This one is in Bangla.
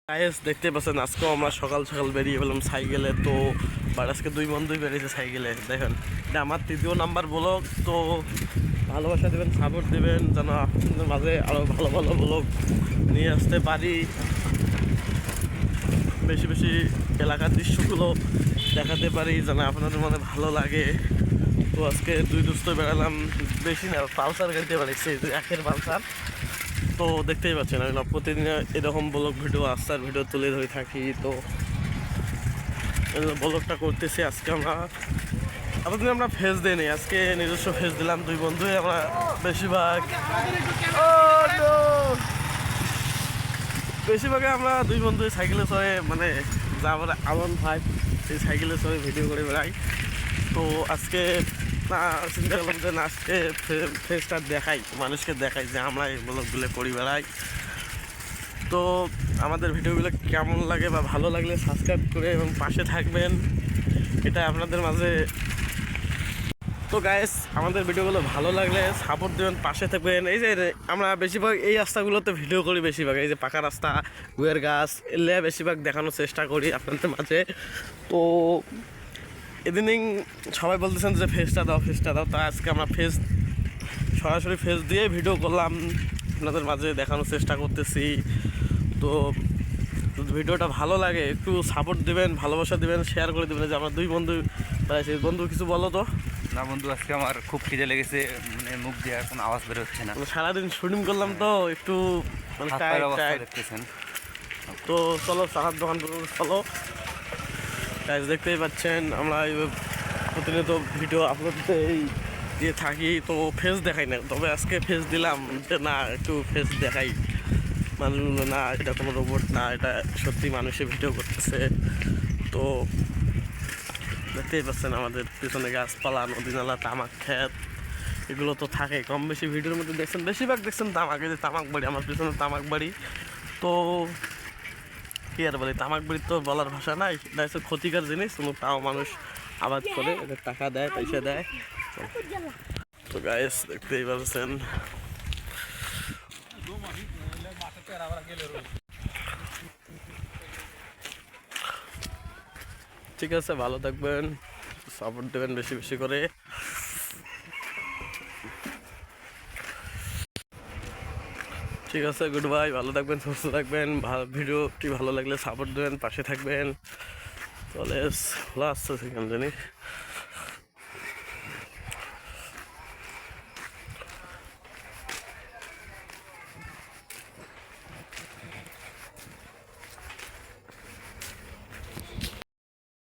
গাইস দেখতে পাচ্ছেন আজকেও আমরা সকাল সকাল বেরিয়ে গেলাম সাইকেলে। তো আজকে দুই বন্ধুই বেরিয়েছে সাইকেলে। দেখেন এটা আমার তৃতীয় নাম্বার ব্লগ। তো ভালোবাসা দেবেন, সাপোর্ট দেবেন যেন আপনাদের মাঝে আরও ভালো ভালো ব্লগ নিয়ে আসতে পারি, বেশি বেশি এলাকার দৃশ্যগুলো দেখাতে পারি যেন আপনাদের মনে ভালো লাগে। তো আজকে দুই দোস্ত বেড়ালাম, বেশি না, পালসার গাড়িতে বেড়াচ্ছি, একের পালসার। তো দেখতেই পাচ্ছেন আমি প্রতিদিন এরকম ব্লগ ভিডিও আস্তার ভিডিও তুলে ধরে থাকি। তো ব্লগটা করতেছি আজকে আমরা আপনাদের আমরা ফেস দিই নি, আজকে নিজস্ব ফেস দিলাম। দুই বন্ধুই আমরা বেশিরভাগে আমরা দুই বন্ধু সাইকেলে চড়ে, মানে যা আমরা আমন ভাই সেই সাইকেলে চড়ে ভিডিও করে বেড়াই। তো আজকে না চিন্তা করলাম যে না আজকে ফেসটা দেখাই, মানুষকে দেখাই যে আমরা এই ব্লগগুলো করি বেড়াই। তো আমাদের ভিডিওগুলো কেমন লাগে বা ভালো লাগলে সাবস্ক্রাইব করে এবং পাশে থাকবেন, এটা আপনাদের মাঝে। তো গাইস আমাদের ভিডিওগুলো ভালো লাগলে সাপোর্ট দেবেন, পাশে থাকবেন। এই যে আমরা বেশিরভাগ এই রাস্তাগুলোতে ভিডিও করি, বেশিরভাগ এই যে পাকা রাস্তা, গুয়ের গাছ, এলে বেশিরভাগ দেখানোর চেষ্টা করি আপনাদের মাঝে। তো ইদানিং সবাই বলতেছেন যে ফেসটা দাও ফেসটা দাও, তা আজকে আমরা ফেস সরাসরি ফেস দিয়ে ভিডিও করলাম, আপনাদের মাঝে দেখানোর চেষ্টা করতেছি। তো ভিডিওটা ভালো লাগে একটু সাপোর্ট দেবেন, ভালোবাসা দেবেন, শেয়ার করে দেবেন। যে আমার দুই বন্ধু বেড়াইছে, বন্ধু কিছু বলো তো। না বন্ধু, আজকে আমার খুব খিদে লেগেছে, মানে মুখ দিয়ে কোনো আওয়াজ বের হচ্ছে না। সারাদিন শুটিং করলাম তো একটু মানে দেখতেছেন। তো চলো চাহার দোকান করবো, চলো গাইস। দেখতেই পাচ্ছেন আমরা প্রতিনিয়ত ভিডিও আপলোড দিয়ে থাকি, তো ফেস দেখাই না, তবে আজকে ফেস দিলাম যে না একটু ফেস দেখাই মানুষগুলো, না এটা কোনো রোবট না, এটা সত্যি মানুষে ভিডিও করতেছে। তো দেখতেই পাচ্ছেন আমাদের পিছনে গাছপালা, নদী নালা, তামাক ক্ষেত, এগুলো তো থাকে কম বেশি ভিডিওর মধ্যে দেখছেন। বেশিরভাগ দেখছেন তামাক, এই যে তামাক বাড়ি, আমার পিছনে তামাক বাড়ি। তো কি আর বলি, তামাক বাড়ির তো বলার ভাষা নাই, এটা হচ্ছে ক্ষতিকর জিনিস, তাও মানুষ আবাদ করে, এদের টাকা দেয়, পয়সা দেয়। তো গাইস দেখতেই পাচ্ছেন ঠিক আছে, ভালো থাকবেন, সাপোর্ট দেবেন বেশি বেশি করে। ঠিক আছে, গুড বাই, ভালো থাকবেন, সুস্থ থাকবেন। ভিডিওটি ভালো লাগলে সাপোর্ট দেবেন, পাশে থাকবেন। তাহলে খোলা আসছে সেখান জানি।